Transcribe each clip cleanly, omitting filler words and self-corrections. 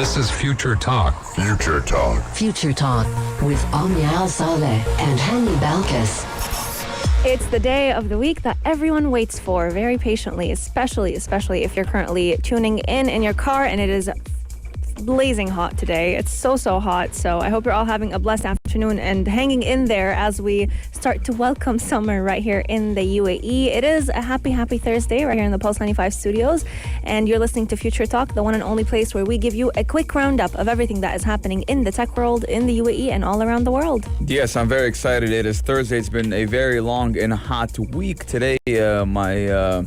This is Future Talk. Future Talk. Future Talk with Omnia Saleh and Hani Balkis. It's the day of the week that everyone waits for very patiently, especially if you're currently tuning in your car and it is blazing hot today. It's so hot. So I hope you're all having a blessed afternoon and hanging in there as we start to welcome summer right here in the UAE. It is a happy Thursday right here in the Pulse 95 studios. And you're listening to Future Talk, the one and only place where we give you a quick roundup of everything that is happening in the tech world, in the UAE, and all around the world. Yes, I'm very excited. It is Thursday. It's been a very long and hot week. Today, my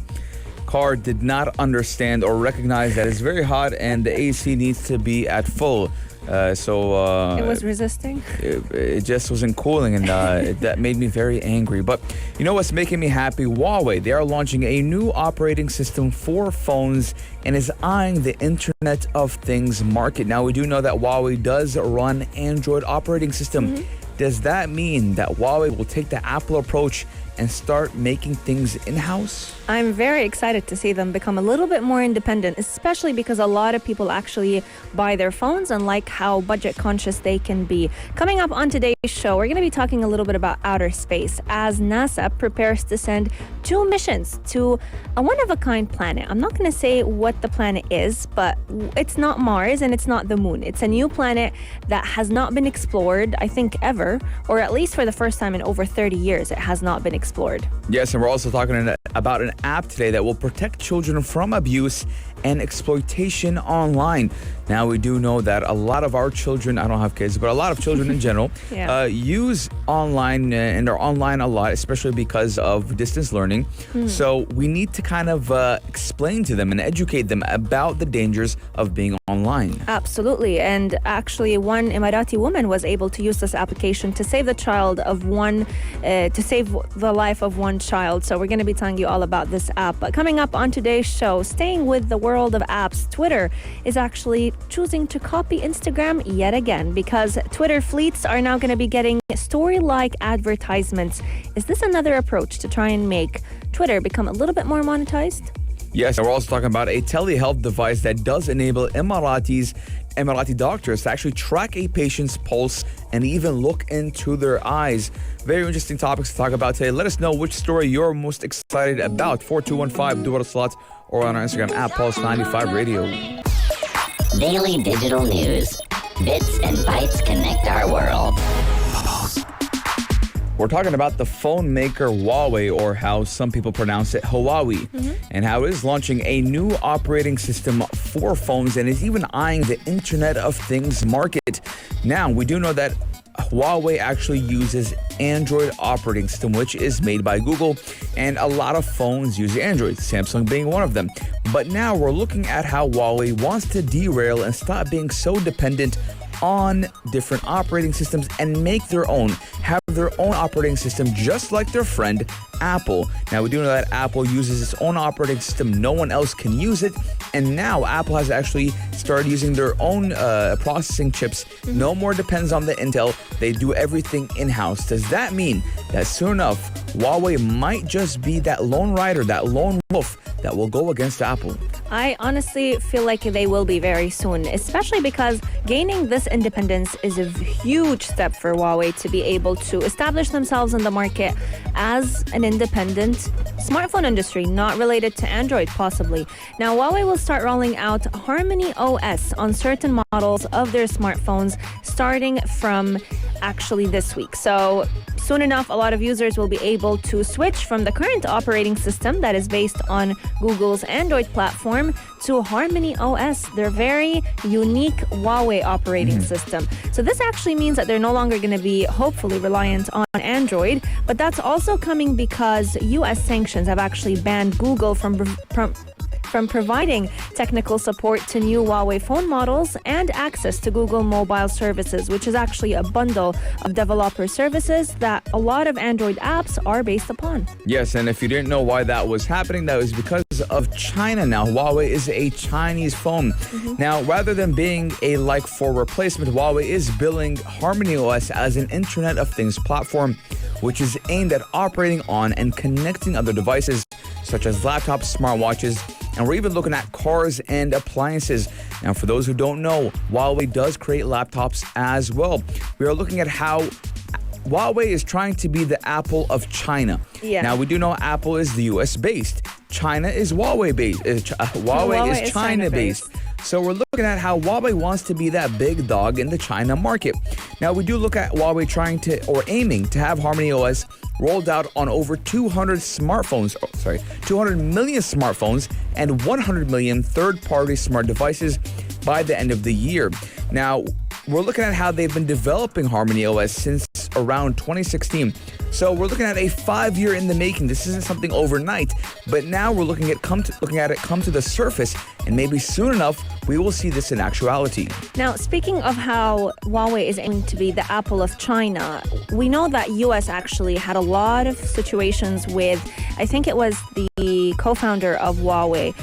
car did not understand or recognize that it's very hot and the AC needs to be at full. It was resisting? It just wasn't cooling, and that made me very angry. But you know what's making me happy? Huawei, they are launching a new operating system for phones and is eyeing the Internet of Things market. Now, we do know that Huawei does run Android operating system. Does that mean that Huawei will take the Apple approach and start making things in-house? I'm very excited to see them become a little bit more independent, especially because a lot of people actually buy their phones and like how budget conscious they can be. Coming up on today's show, we're going to be talking a little bit about outer space as NASA prepares to send 2 missions to a one-of-a-kind planet. I'm not going to say what the planet is, but it's not Mars and it's not the moon. It's a new planet that has not been explored, I think, ever, or at least for the first time in over 30 years, it has not been explored. Yes, and we're also talking about an app today that will protect children from abuse and exploitation online. Now, we do know that a lot of our children, I don't have kids, but a lot of children in general use online and are online a lot, especially because of distance learning. So we need to kind of explain to them and educate them about the dangers of being online. Absolutely. And actually, one Emirati woman was able to use this application to save the life of one child. So we're going to be telling you all about this app. But coming up on today's show, staying with the world of apps, Twitter is actually choosing to copy Instagram yet again because Twitter fleets are now going to be getting story-like advertisements. Is this another approach to try and make Twitter become a little bit more monetized? Yes, and we're also talking about a telehealth device that does enable Emirati doctors to actually track a patient's pulse and even look into their eyes. Very interesting topics to talk about today. Let us know which story you're most excited about. 4215 Dual Slot or on our Instagram at Pulse 95 Radio. Daily digital news. Bits and bytes connect our world. We're talking about the phone maker Huawei, or how some people pronounce it, Huawei, and how it is launching a new operating system for phones and is even eyeing the Internet of Things market. Now, we do know that Huawei actually uses Android operating system, which is made by Google, and a lot of phones use Android, Samsung being one of them. But now we're looking at how Huawei wants to derail and stop being so dependent on different operating systems and make their own, have their own operating system just like their friend Apple. Now, we do know that Apple uses its own operating system. No one else can use it. And now Apple has actually started using their own processing chips. No more depends on the Intel. They do everything in-house. Does that mean that soon enough, Huawei might just be that lone rider, that lone wolf that will go against Apple? I honestly feel like they will be very soon, especially because gaining this independence is a huge step for Huawei to be able to establish themselves in the market as an independent smartphone industry, not related to Android possibly. Now, Huawei will start rolling out HarmonyOS on certain models of their smartphones starting from actually this week. So soon enough, a lot of users will be able to switch from the current operating system that is based on Google's Android platform to HarmonyOS, their very unique Huawei operating system. So this actually means that they're no longer going to be hopefully reliant on Android, but that's also coming because US sanctions have actually banned Google from providing technical support to new Huawei phone models and access to Google mobile services, which is actually a bundle of developer services that a lot of Android apps are based upon. Yes, and if you didn't know why that was happening, that was because of China now. Huawei is a Chinese phone. Now, rather than being a like-for replacement, Huawei is billing HarmonyOS as an Internet of Things platform, which is aimed at operating on and connecting other devices such as laptops, smartwatches, and we're even looking at cars and appliances. Now, for those who don't know, Huawei does create laptops as well. We are looking at how Huawei is trying to be the Apple of China. Yeah. Now, we do know Apple is the US based. China is Huawei based. Huawei is China based. So we're looking at how Huawei wants to be that big dog in the China market. Now, we do look at Huawei trying to, or aiming to have HarmonyOS rolled out on over 200 million smartphones and 100 million third-party smart devices by the end of the year. Now, we're looking at how they've been developing HarmonyOS since around 2016. So we're looking at a 5-year in the making. This isn't something overnight, but now we're looking at it come to the surface, and maybe soon enough we will see this in actuality. Now, speaking of how Huawei is aiming to be the Apple of China, we know that US actually had a lot of situations with, I think it was the co-founder of Huawei.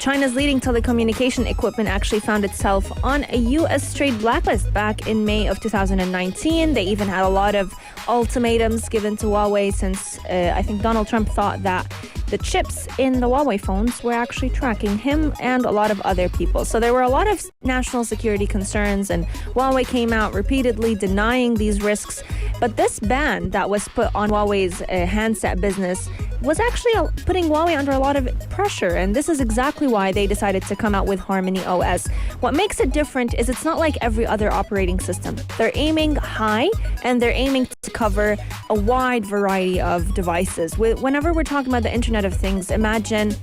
China's leading telecommunication equipment actually found itself on a US trade blacklist back in May of 2019. They even had a lot of ultimatums given to Huawei since I think Donald Trump thought that the chips in the Huawei phones were actually tracking him and a lot of other people. So there were a lot of national security concerns, and Huawei came out repeatedly denying these risks. But this ban that was put on Huawei's handset business was actually putting Huawei under a lot of pressure, and this is exactly why they decided to come out with HarmonyOS. What makes it different is it's not like every other operating system. They're aiming high, and they're aiming to cover a wide variety of devices. Whenever we're talking about the Internet of Things, imagine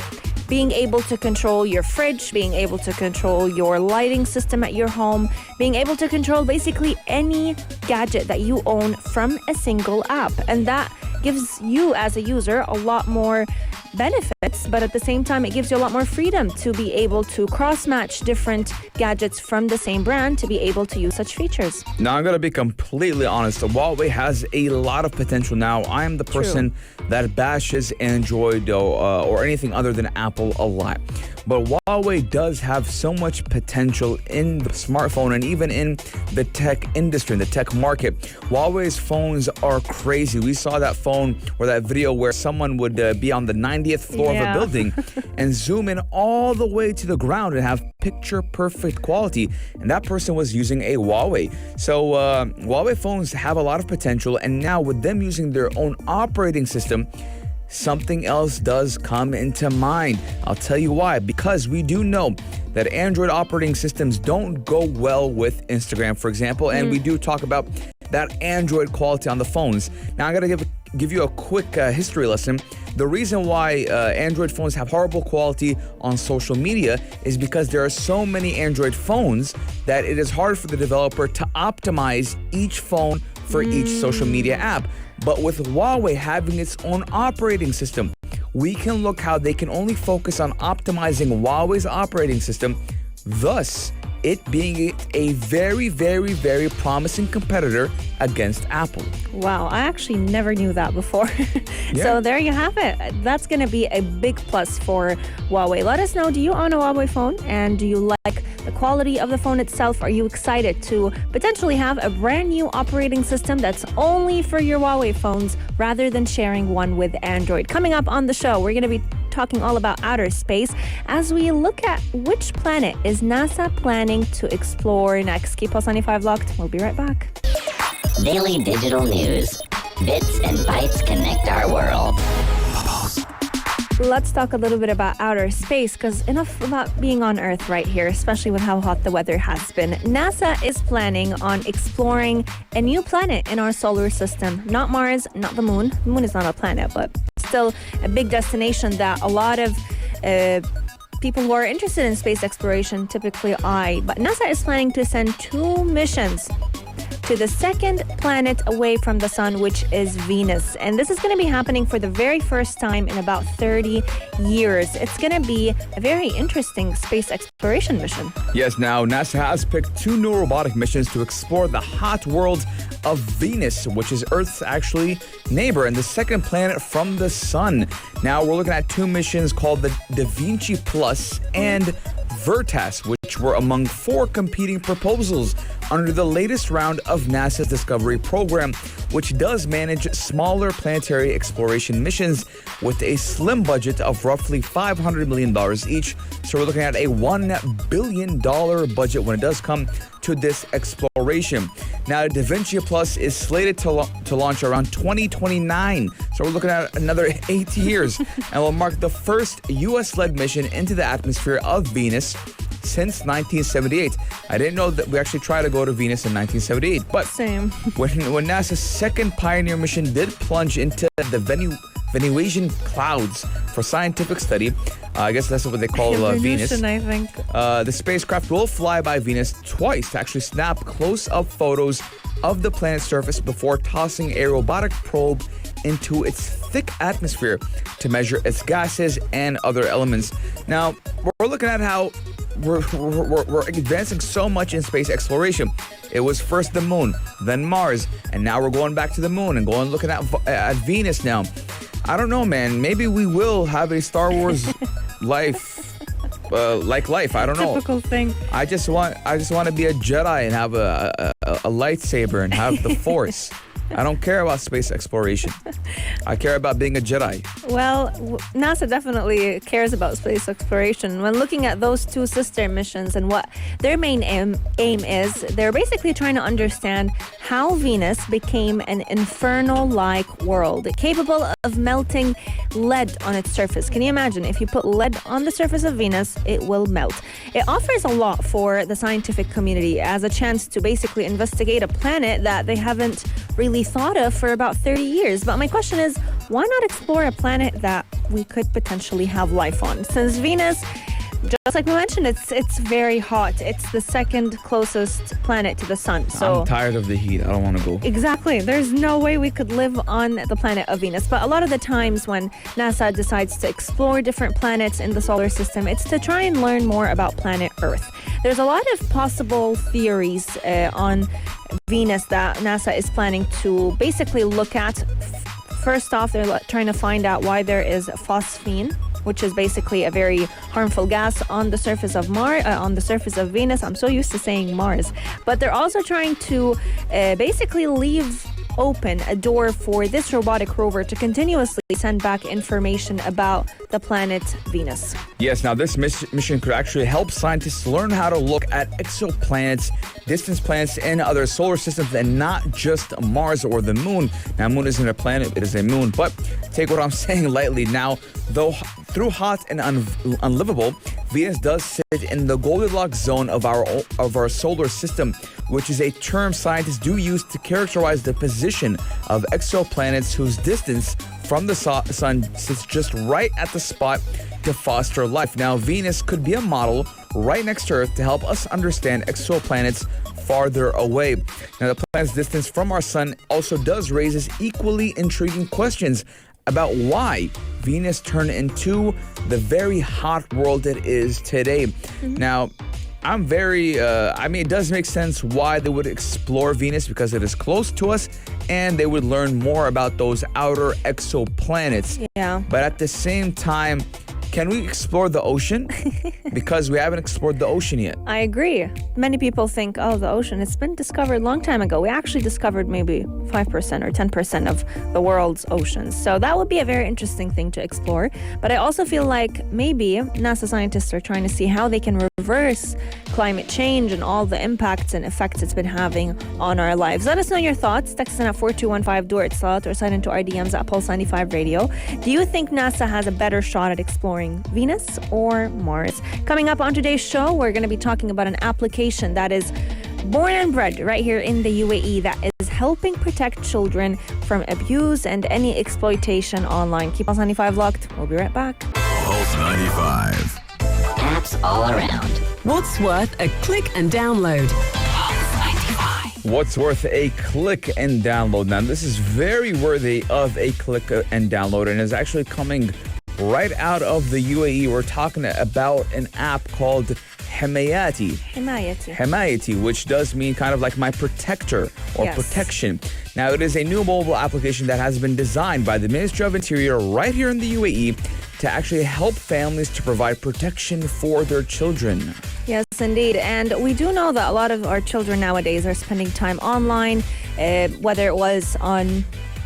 being able to control your fridge, being able to control your lighting system at your home, being able to control basically any gadget that you own from a single app. And that gives you as a user a lot more benefits, but at the same time, it gives you a lot more freedom to be able to cross-match different gadgets from the same brand to be able to use such features. Now, I'm going to be completely honest. Huawei has a lot of potential now. I am the person that bashes Android or anything other than Apple a lot. But Huawei does have so much potential in the smartphone and even in the tech industry, in the tech market. Huawei's phones are crazy. We saw that phone or that video where someone would be on the 90th floor of a building and zoom in all the way to the ground and have picture-perfect quality. And that person was using a Huawei. So Huawei phones have a lot of potential. And now with them using their own operating system, something else does come into mind. I'll tell you why. Because we do know that Android operating systems don't go well with Instagram, for example, and we do talk about that Android quality on the phones. Now, I'm going to give you a quick history lesson. The reason why Android phones have horrible quality on social media is because there are so many Android phones that it is hard for the developer to optimize each phone for each social media app. But with Huawei having its own operating system, we can look how they can only focus on optimizing Huawei's operating system, thus it being a very, very, very promising competitor against Apple. Wow, I actually never knew that before. So there you have it. That's going to be a big plus for Huawei. Let us know, do you own a Huawei phone? And do you like the quality of the phone itself? Are you excited to potentially have a brand new operating system that's only for your Huawei phones rather than sharing one with Android? Coming up on the show, we're going to be talking all about outer space as we look at which planet is NASA planning to explore next. Keep us on E5 locked. We'll be right back. Daily digital news. Bits and bytes connect our world. Let's talk a little bit about outer space, because enough about being on Earth right here, especially with how hot the weather has been. NASA is planning on exploring a new planet in our solar system. Not Mars, not the moon. The moon is not a planet, but still a big destination that a lot of people who are interested in space exploration typically eye. But NASA is planning to send 2 missions to the second planet away from the sun, which is Venus. And this is going to be happening for the very first time in about 30 years. It's going to be a very interesting space exploration mission. Yes, now NASA has picked 2 new robotic missions to explore the hot world of Venus, which is Earth's actually neighbor and the second planet from the sun. Now we're looking at 2 missions called the Da Vinci Plus and Veritas, which were among 4 competing proposals under the latest round of NASA's Discovery program, which does manage smaller planetary exploration missions with a slim budget of roughly $500 million each. So we're looking at a $1 billion budget when it does come to this exploration. Now, Da Vinci Plus is slated to launch around 2029. So we're looking at another 8 years and will mark the first U.S.-led mission into the atmosphere of Venus since 1978. I didn't know that we actually tried to go to Venus in 1978, but Same. when NASA's second Pioneer mission did plunge into the Venusian clouds for scientific study, I guess that's what they call Venus. I think. The spacecraft will fly by Venus twice to actually snap close-up photos of the planet's surface before tossing a robotic probe into its thick atmosphere to measure its gases and other elements. Now, we're looking at how we're advancing so much in space exploration. It was first the moon, then Mars, and now we're going back to the moon and looking at Venus now. I don't know, man. Maybe we will have a Star Wars life, life. I don't know. Typical thing. I just want to be a Jedi and have a lightsaber and have the Force. I don't care about space exploration. I care about being a Jedi. Well, NASA definitely cares about space exploration. When looking at those two sister missions and what their main aim is, they're basically trying to understand how Venus became an inferno-like world capable of melting lead on its surface. Can you imagine? If you put lead on the surface of Venus, it will melt. It offers a lot for the scientific community as a chance to basically investigate a planet that they haven't really thought of for about 30 years. But my question is, why not explore a planet that we could potentially have life on? Since Venus, just like we mentioned, it's very hot. It's the second closest planet to the sun. So I'm tired of the heat. I don't want to go. Exactly. There's no way we could live on the planet of Venus. But a lot of the times when NASA decides to explore different planets in the solar system, it's to try and learn more about planet Earth. There's a lot of possible theories on Venus that NASA is planning to basically look at. First off, they're trying to find out why there is phosphine, which is basically a very harmful gas on the surface of on the surface of Venus. I'm so used to saying Mars. But they're also trying to basically leave open a door for this robotic rover to continuously send back information about the planet Venus. Yes, now this mission could actually help scientists learn how to look at exoplanets, distant planets, and other solar systems, and not just Mars or the moon. Now, moon isn't a planet, it is a moon, but take what I'm saying lightly. Now, though through hot and unlivable, Venus does sit in the Goldilocks zone of our solar system, which is a term scientists do use to characterize the position of exoplanets whose distance from the sun sits just right at the spot to foster life. Now, Venus could be a model right next to Earth to help us understand exoplanets farther away. Now, the planet's distance from our sun also does raises equally intriguing questions about why Venus turned into the very hot world it is today. Now, I'm very, it does make sense why they would explore Venus because it is close to us and they would learn more about those outer exoplanets. Yeah. But at the same time, can we explore the ocean? Because we haven't explored the ocean yet. I agree. Many people think, oh, the ocean, it's been discovered a long time ago. We actually discovered maybe 5% or 10% of the world's oceans. So that would be a very interesting thing to explore. But I also feel like maybe NASA scientists are trying to see how they can reverse climate change and all the impacts and effects it's been having on our lives. Let us know your thoughts. Text in at 4215 do or sign into our DMs at Pulse 95 Radio. Do you think NASA has a better shot at exploring Venus or Mars? Coming up on today's show, we're going to be talking about an application that is born and bred right here in the UAE that is helping protect children from abuse and any exploitation online. Keep Pulse 95 locked. We'll be right back. Pulse 95. Apps all around. What's worth a click and download? What's worth a click and download? Now, this is very worthy of a click and download and is actually coming right out of the UAE. We're talking about an app called حمايتي, which does mean kind of like my protector or protection. Now, it is a new mobile application that has been designed by the Ministry of Interior right here in the UAE to actually help families to provide protection for their children. Yes, indeed. And we do know that a lot of our children nowadays are spending time online, whether it was on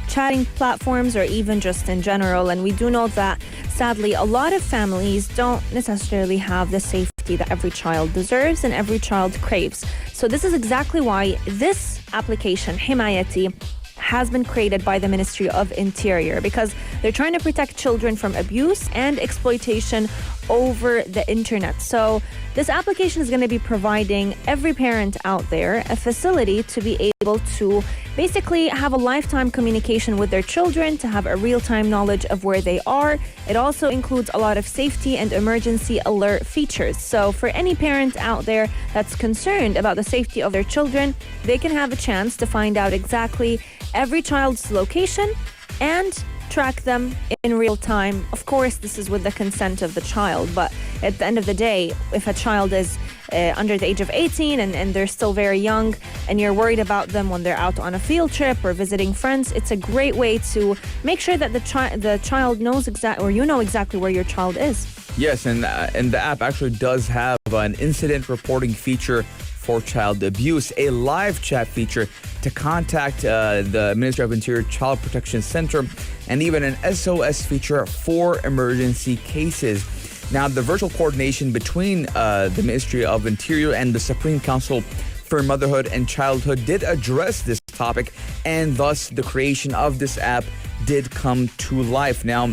chatting platforms or even just in general. And we do know that, sadly, a lot of families don't necessarily have the safety that every child deserves and every child craves. So this is exactly why this application, Himayati, has been created by the Ministry of Interior, because they're trying to protect children from abuse and exploitation over the internet. So this application is going to be providing every parent out there a facility to be able to basically have a lifetime communication with their children, to have a real-time knowledge of where they are. It also includes a lot of safety and emergency alert features. So for any parent out there that's concerned about the safety of their children, they can have a chance to find out exactly every child's location and track them in real time. Of course, this is with the consent of the child, but at the end of the day, if a child is under the age of 18 and they're still very young and you're worried about them when they're out on a field trip or visiting friends, it's a great way to make sure that the child knows exactly, or you know exactly where your child is. Yes, and the app actually does have an incident reporting feature for child abuse, a live chat feature to contact the Ministry of Interior Child Protection Center, and even an SOS feature for emergency cases. Now, the virtual coordination between the Ministry of Interior and the Supreme Council for Motherhood and Childhood did address this topic, and thus the creation of this app did come to life. Now,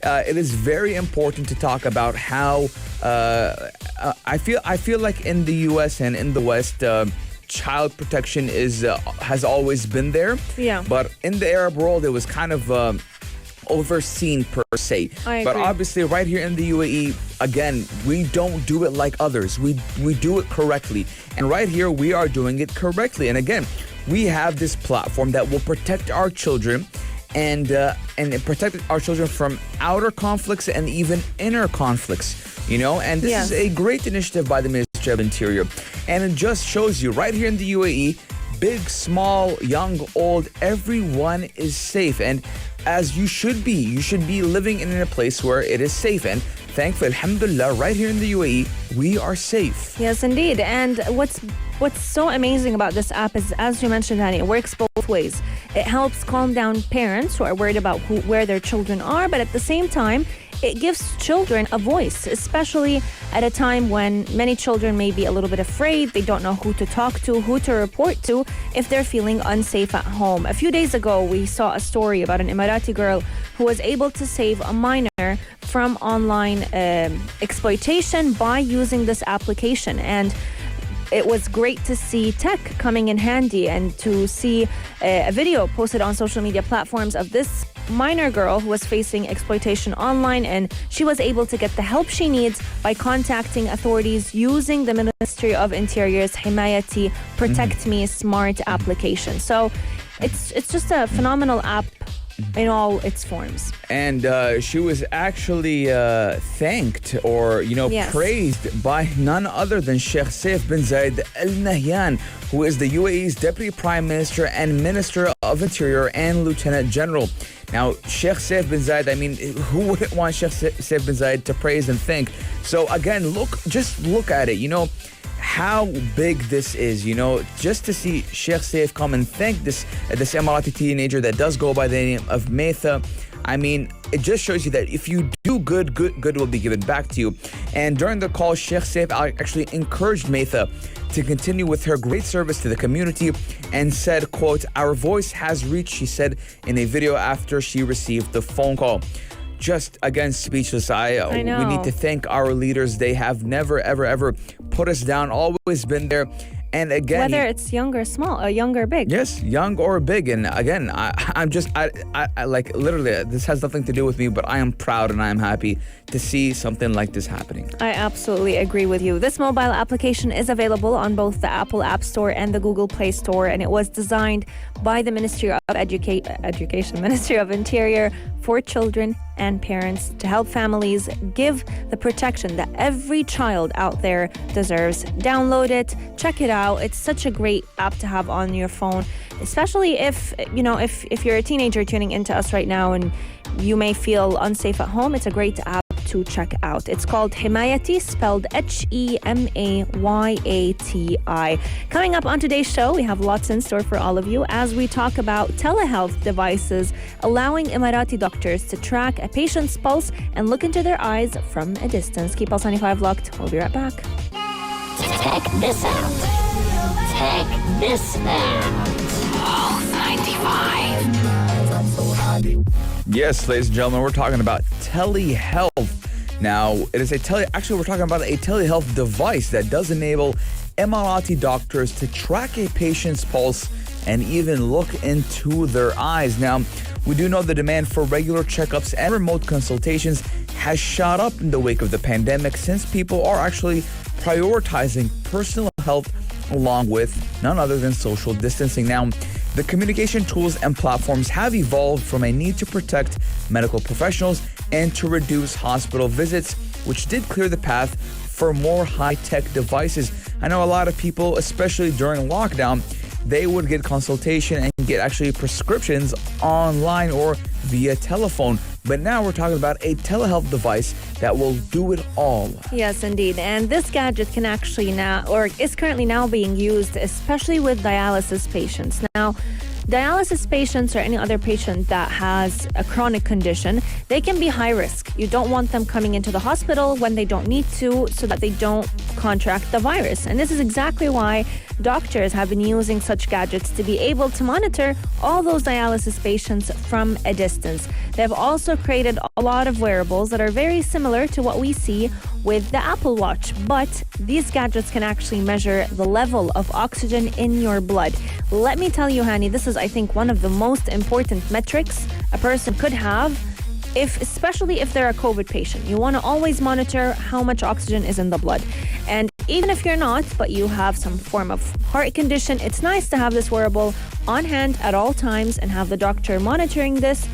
it is very important to talk about how I feel like in the U.S. and in the West, child protection has always been there. Yeah. But in the Arab world, it was kind of overseen per se. I agree. But obviously, right here in the UAE, again, we don't do it like others. We do it correctly, and right here we are doing it correctly. And again, we have this platform that will protect our children. And protect our children from outer conflicts and even inner conflicts, you know? And this is a great initiative by the Ministry of Interior. And it just shows you right here in the UAE, big, small, young, old, everyone is safe. And as you should be living in a place where it is safe. And thankfully, alhamdulillah, right here in the UAE, we are safe. Yes, indeed. And what's so amazing about this app is, as you mentioned, Hani, it works both ways. It helps calm down parents who are worried about where their children are, but at the same time, it gives children a voice, especially at a time when many children may be a little bit afraid. They don't know who to talk to, who to report to if they're feeling unsafe at home. A few days ago, we saw a story about an Emirati girl who was able to save a minor from online exploitation by using this application. And it was great to see tech coming in handy and to see a video posted on social media platforms of this minor girl who was facing exploitation online, and she was able to get the help she needs by contacting authorities using the Ministry of Interior's Himayati Protect Me smart application. So it's just a phenomenal app in all its forms. And she was actually thanked or, praised by none other than Sheikh Saif bin Zayed Al Nahyan, who is the UAE's Deputy Prime Minister and Minister of Interior and Lieutenant General. Now, Sheikh Saif bin Zayed, I mean, who wouldn't want Sheikh Saif bin Zayed to praise and thank? So again, just look at it, how big this is, just to see Sheikh Saif come and thank this Emirati teenager that does go by the name of Metha. I mean, it just shows you that if you do good will be given back to you. And during the call, Sheikh Saif actually encouraged Metha to continue with her great service to the community and said, quote, "Our voice has reached," she said in a video after she received the phone call. Just, again, speechless. I know. We need to thank our leaders. They have never, ever put us down, always been there. And again, whether it's young or small, or young or big. Yes, young or big. And again, I'm like, literally, this has nothing to do with me, but I am proud and I am happy to see something like this happening. I absolutely agree with you. This mobile application is available on both the Apple App Store and the Google Play Store, and it was designed by the Ministry of Education, Ministry of Interior, for children and parents to help families give the protection that every child out there deserves. Download it, check it out. It's such a great app to have on your phone, especially if you're a teenager tuning into us right now and you may feel unsafe at home. It's a great app to check out. It's called Himayati, spelled Hemayati. Coming up on today's show, we have lots in store for all of you as we talk about telehealth devices allowing Emirati doctors to track a patient's pulse and look into their eyes from a distance. Keep Pulse 95 locked. We'll be right back. Check this out. Check this out. Pulse 95. Yes, ladies and gentlemen, we're talking about telehealth. Now, it is we're talking about a telehealth device that does enable Emirati doctors to track a patient's pulse and even look into their eyes. Now, we do know the demand for regular checkups and remote consultations has shot up in the wake of the pandemic, since people are actually prioritizing personal health along with none other than social distancing. Now, the communication tools and platforms have evolved from a need to protect medical professionals and to reduce hospital visits, which did clear the path for more high-tech devices. I know a lot of people, especially during lockdown, they would get consultation and get actually prescriptions online or via telephone. But now we're talking about a telehealth device that will do it all. Yes, indeed. And this gadget can actually is currently now being used, especially with dialysis patients. Now, dialysis patients or any other patient that has a chronic condition, they can be high risk. You don't want them coming into the hospital when they don't need to, so that they don't contract the virus. And this is exactly why doctors have been using such gadgets to be able to monitor all those dialysis patients from a distance. They have also created a lot of wearables that are very similar to what we see with the Apple Watch, but these gadgets can actually measure the level of oxygen in your blood. Let me tell you, Hani, this is, I think, one of the most important metrics a person could have, especially if they're a COVID patient. You want to always monitor how much oxygen is in the blood. And even if you're not, but you have some form of heart condition, it's nice to have this wearable on hand at all times and have the doctor monitoring this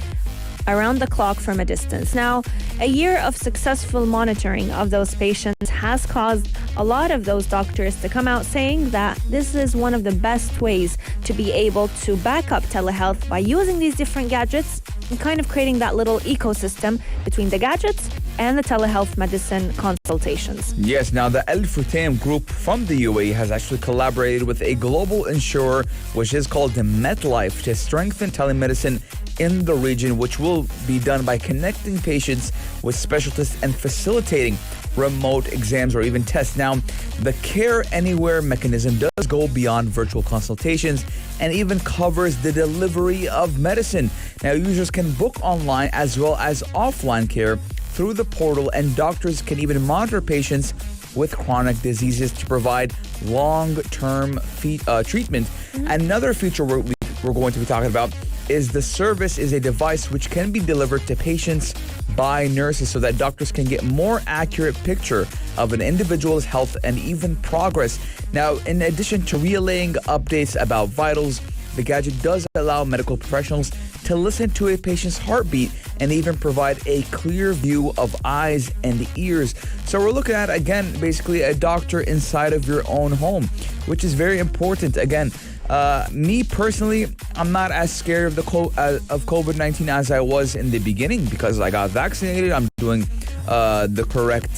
around the clock from a distance. Now, a year of successful monitoring of those patients has caused a lot of those doctors to come out saying that this is one of the best ways to be able to back up telehealth by using these different gadgets and kind of creating that little ecosystem between the gadgets and the telehealth medicine consultations. Yes, now the Al Futtaim group from the UAE has actually collaborated with a global insurer, which is called MetLife, to strengthen telemedicine in the region, which will be done by connecting patients with specialists and facilitating remote exams or even tests. Now, the Care Anywhere mechanism does go beyond virtual consultations and even covers the delivery of medicine. Now, users can book online as well as offline care through the portal, and doctors can even monitor patients with chronic diseases to provide long-term treatment. Another feature we're going to be talking about is the service is a device which can be delivered to patients by nurses so that doctors can get more accurate picture of an individual's health and even progress. Now, in addition to relaying updates about vitals, the gadget does allow medical professionals to listen to a patient's heartbeat and even provide a clear view of eyes and ears. So we're looking at, again, basically a doctor inside of your own home, which is very important. Again, me personally, I'm not as scared of of COVID-19 as I was in the beginning because I got vaccinated. I'm doing the correct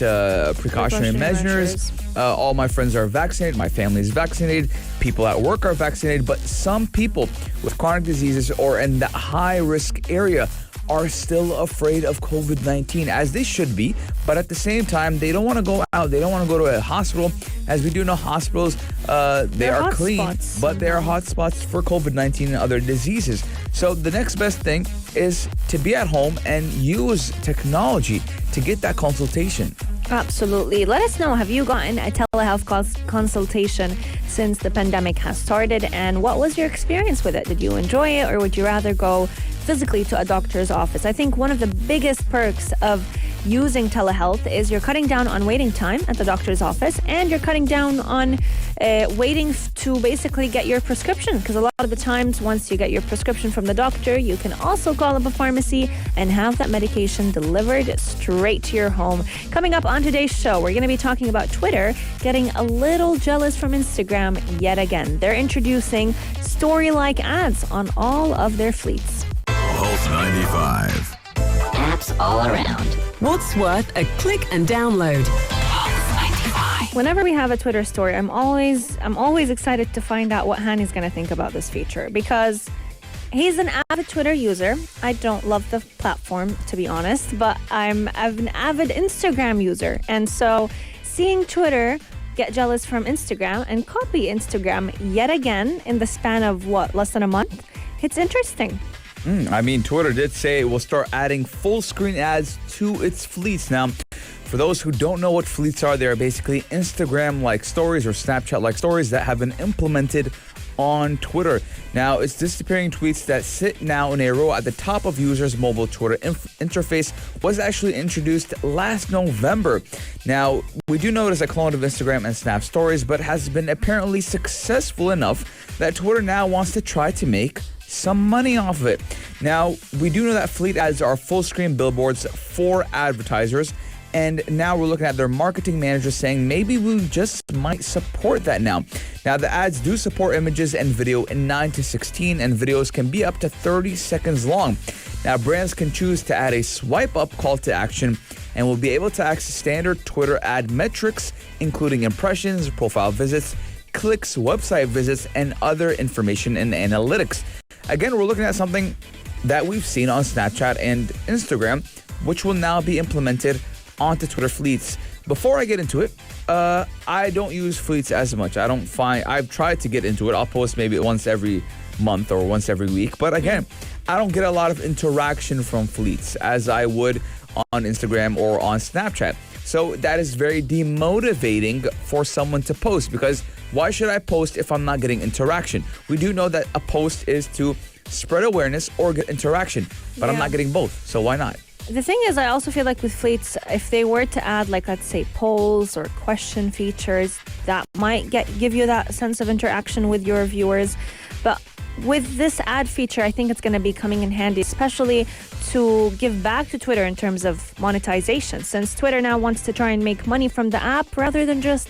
precautionary measures. All my friends are vaccinated. My family is vaccinated. People at work are vaccinated. But some people with chronic diseases or in the high-risk area are still afraid of COVID-19, as they should be. But at the same time, they don't want to go out. They don't want to go to a hospital. As we do know, hospitals, they are clean, but they are hotspots for COVID-19 and other diseases. So the next best thing is to be at home and use technology to get that consultation. Absolutely. Let us know, have you gotten a telehealth consultation since the pandemic has started, and what was your experience with it? Did you enjoy it, or would you rather go physically to a doctor's office? I think one of the biggest perks of using telehealth is you're cutting down on waiting time at the doctor's office, and you're cutting down on waiting to basically get your prescription, because a lot of the times once you get your prescription from the doctor, you can also call up a pharmacy and have that medication delivered straight to your home. Coming up on today's show, we're going to be talking about Twitter getting a little jealous from Instagram yet again. They're introducing story-like ads on all of their fleets. Pulse 95. Apps all around. What's worth a click and download? Whenever we have a Twitter story, I'm always excited to find out what Hani's going to think about this feature, because he's an avid Twitter user. I don't love the platform, to be honest, but I'm an avid Instagram user. And so seeing Twitter get jealous from Instagram and copy Instagram yet again in the span of, less than a month, it's interesting. I mean, Twitter did say it will start adding full screen ads to its fleets. Now, for those who don't know what fleets are, they're basically Instagram-like stories or Snapchat-like stories that have been implemented on Twitter. Now, it's disappearing tweets that sit now in a row at the top of users' mobile Twitter interface was actually introduced last November. Now, we do know it is a clone of Instagram and Snap Stories, but has been apparently successful enough that Twitter now wants to try to make some money off of it. Now, we do know that fleet ads are full screen billboards for advertisers, and now we're looking at their marketing manager saying maybe we just might support that now. Now, the ads do support images and video in 9:16, and videos can be up to 30 seconds long. Now, brands can choose to add a swipe up call to action and will be able to access standard Twitter ad metrics, including impressions, profile visits, clicks, website visits, and other information and analytics. Again, we're looking at something that we've seen on Snapchat and Instagram, which will now be implemented onto Twitter fleets. Before I get into it, I don't use fleets as much. I've tried to get into it. I'll post maybe once every month or once every week. But again, I don't get a lot of interaction from fleets as I would on Instagram or on Snapchat. So that is very demotivating for someone to post, because why should I post if I'm not getting interaction? We do know that a post is to spread awareness or get interaction, but I'm not getting both. So why not? The thing is, I also feel like with fleets, if they were to add, like, let's say, polls or question features, that might give you that sense of interaction with your viewers. But with this ad feature, I think it's going to be coming in handy, especially to give back to Twitter in terms of monetization, since Twitter now wants to try and make money from the app rather than just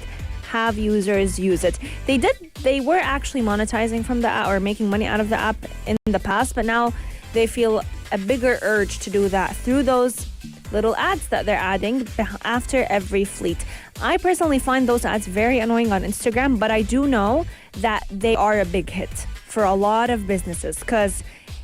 have users use it. They were actually monetizing from the app or making money out of the app in the past, but now they feel a bigger urge to do that through those little ads that they're adding after every fleet. I personally find those ads very annoying on Instagram, but I do know that they are a big hit for a lot of businesses, because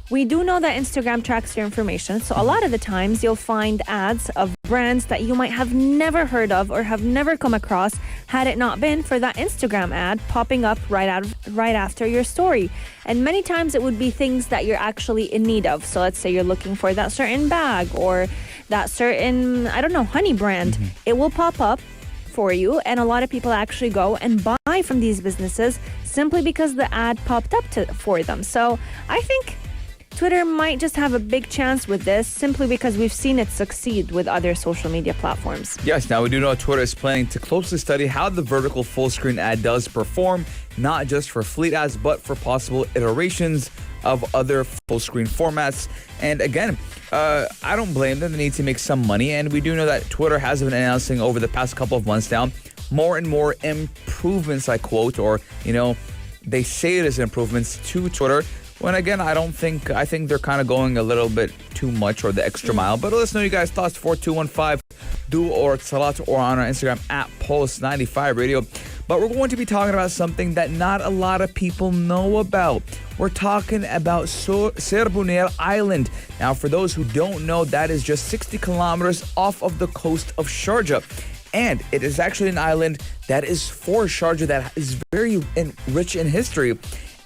we do know that Instagram tracks your information. So a lot of the times you'll find ads of brands that you might have never heard of or have never come across had it not been for that Instagram ad popping up right after your story. And many times it would be things that you're actually in need of. So let's say you're looking for that certain bag or that certain, honey brand. It will pop up for you, and a lot of people actually go and buy from these businesses simply because the ad popped up for them. So I think Twitter might just have a big chance with this, simply because we've seen it succeed with other social media platforms. Yes, now we do know Twitter is planning to closely study how the vertical full screen ad does perform, not just for fleet ads, but for possible iterations of other full screen formats. And again, I don't blame them. They need to make some money. And we do know that Twitter has been announcing over the past couple of months now more and more improvements, I quote, or, they say it is improvements to Twitter. When again, I think they're kind of going a little bit too much, or the extra mile. But let us know you guys' thoughts. 4215 do or salat, or on our Instagram at Pulse95 Radio. But we're going to be talking about something that not a lot of people know about. We're talking about Serbunir Island. Now, for those who don't know, that is just 60 kilometers off of the coast of Sharjah. And it is actually an island that is for Sharjah, that is very rich in history.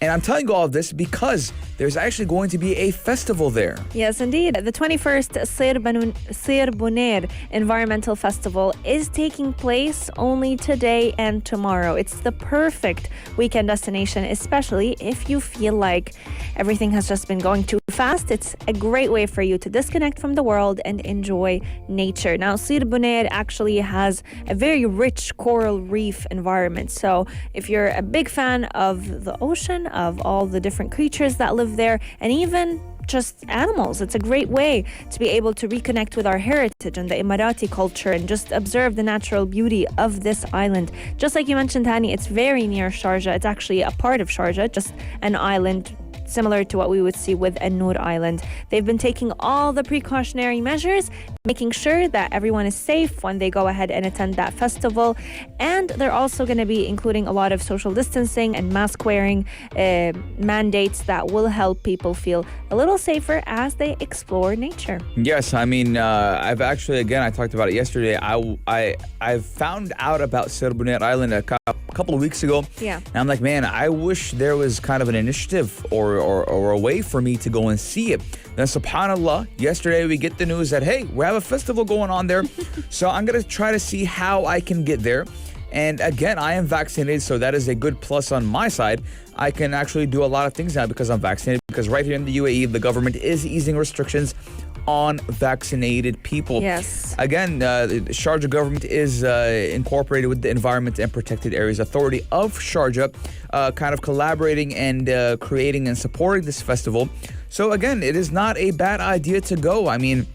And I'm telling you all of this because there's actually going to be a festival there. Yes, indeed. The 21st Sir Bonaire Environmental Festival is taking place only today and tomorrow. It's the perfect weekend destination, especially if you feel like everything has just been going too fast. It's a great way for you to disconnect from the world and enjoy nature. Now, Sir Bonaire actually has a very rich coral reef environment. So if you're a big fan of the ocean, of all the different creatures that live there, and even just animals, it's a great way to be able to reconnect with our heritage and the Emirati culture and just observe the natural beauty of this island. Just like you mentioned, Hani, it's very near Sharjah. It's actually a part of Sharjah, just an island similar to what we would see with An-Noor Island. They've been taking all the precautionary measures, making sure that everyone is safe when they go ahead and attend that festival. And they're also going to be including a lot of social distancing and mask wearing mandates that will help people feel a little safer as they explore nature. Yes, I mean, I've actually, again, I talked about it yesterday. I found out about Sir Bonaire Island a couple of weeks ago. Yeah. And I'm like, man, I wish there was kind of an initiative or a way for me to go and see it. Then subhanAllah, yesterday we get the news that, hey, we have a festival going on there. So I'm going to try to see how I can get there. And again, I am vaccinated, so that is a good plus on my side. I can actually do a lot of things now because I'm vaccinated, because right here in the UAE, the government is easing restrictions on vaccinated people. Yes. Again, the Sharjah government is incorporated with the Environment and Protected Areas Authority of Sharjah, kind of collaborating and creating and supporting this festival. So again, it is not a bad idea to go. I mean,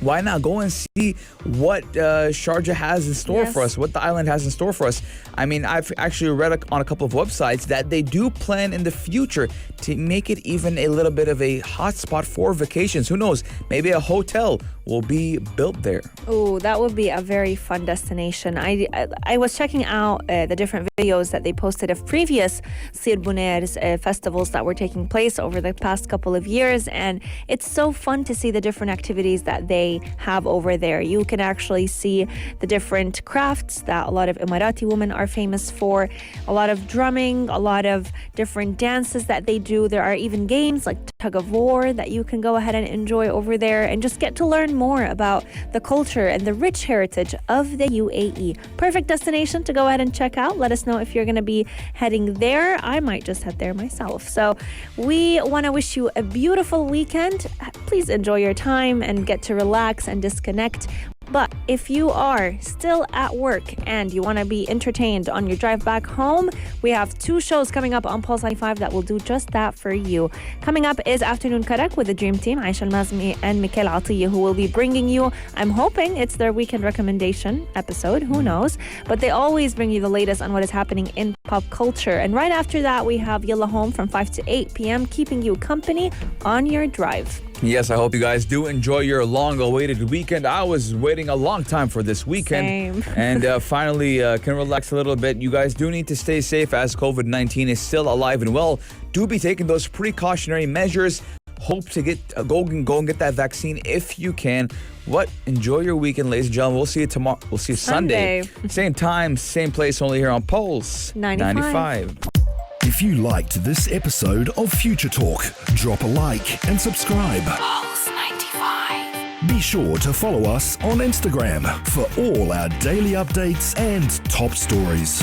why not go and see what Sharjah has in store for us, what the island has in store for us? I mean, I've actually read on a couple of websites that they do plan in the future to make it even a little bit of a hotspot for vacations. Who knows? Maybe a hotel will be built there. Oh, that would be a very fun destination. I was checking out the different videos that they posted of previous Sir Bonaire's festivals that were taking place over the past couple of years, and it's so fun to see the different activities that they have over there. You can actually see the different crafts that a lot of Emirati women are famous for, a lot of drumming, a lot of different dances that they do. There are even games like tug of war that you can go ahead and enjoy over there and just get to learn more about the culture and the rich heritage of the UAE. Perfect destination to go ahead and check out. Let us know if you're going to be heading there. I might just head there myself. So we want to wish you a beautiful weekend. Please enjoy your time and get to relax and disconnect. But if you are still at work and you want to be entertained on your drive back home, we have 2 shows coming up on Pulse 95 that will do just that for you. Coming up is Afternoon Karak with the Dream Team, Aisha Al-Mazmi and Mikhail Atiyah, who will be bringing you, I'm hoping it's their weekend recommendation episode, who knows, but they always bring you the latest on what is happening in pop culture. And right after that, we have Yalla Home from 5 to 8 p.m. keeping you company on your drive. Yes, I hope you guys do enjoy your long-awaited weekend. I was waiting a long time for this weekend. Same. And finally can relax a little bit. You guys do need to stay safe as COVID-19 is still alive and well. Do be taking those precautionary measures. Hope to go and get that vaccine if you can. Enjoy your weekend, ladies and gentlemen. We'll see you tomorrow. We'll see you Sunday. Same time, same place, only here on Pulse 95. If you liked this episode of Future Talk, drop a like and subscribe. Pulse 95. Be sure to follow us on Instagram for all our daily updates and top stories.